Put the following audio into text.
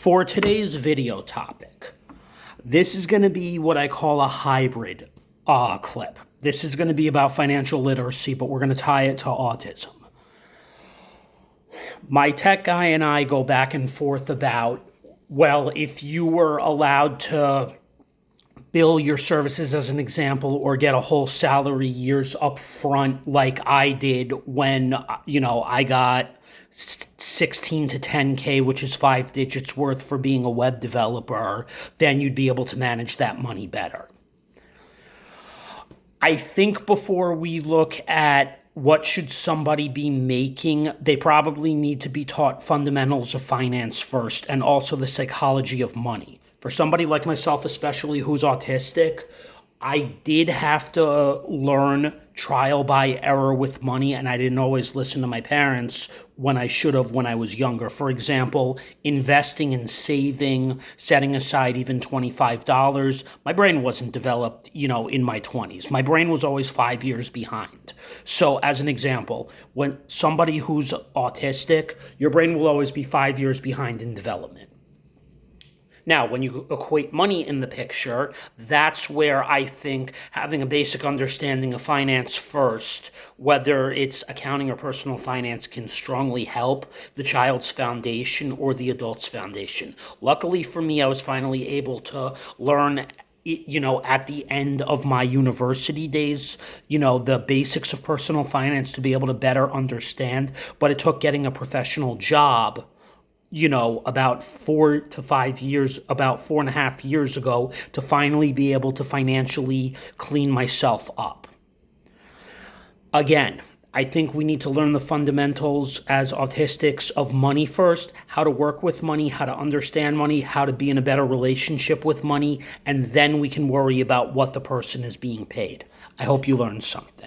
For today's video topic, this is going to be what I call a hybrid clip. This is going to be about financial literacy, but we're going to tie it to autism. My tech guy and I go back and forth about, well, if you were allowed to bill your services as an example or get a whole salary years up front like I did when, I got 16 to 10K, which is 5 digits worth for being a web developer, then you'd be able to manage that money better. I think before we look at what should somebody be making, they probably need to be taught fundamentals of finance first and also the psychology of money. For somebody like myself, especially who's autistic, I did have to learn trial by error with money, and I didn't always listen to my parents when I should have when I was younger. For example, investing and saving, setting aside even $25. My brain wasn't developed, in my 20s. My brain was always 5 years behind. So as an example, when somebody who's autistic, your brain will always be 5 years behind in development. Now, when you equate money in the picture, that's where I think having a basic understanding of finance first, whether it's accounting or personal finance, can strongly help the child's foundation or the adult's foundation. Luckily for me, I was finally able to learn at the end of my university days, the basics of personal finance to be able to better understand, but it took getting a professional job about 4.5 years ago to finally be able to financially clean myself up. Again, I think we need to learn the fundamentals as autistics of money first, how to work with money, how to understand money, how to be in a better relationship with money, and then we can worry about what the person is being paid. I hope you learned something.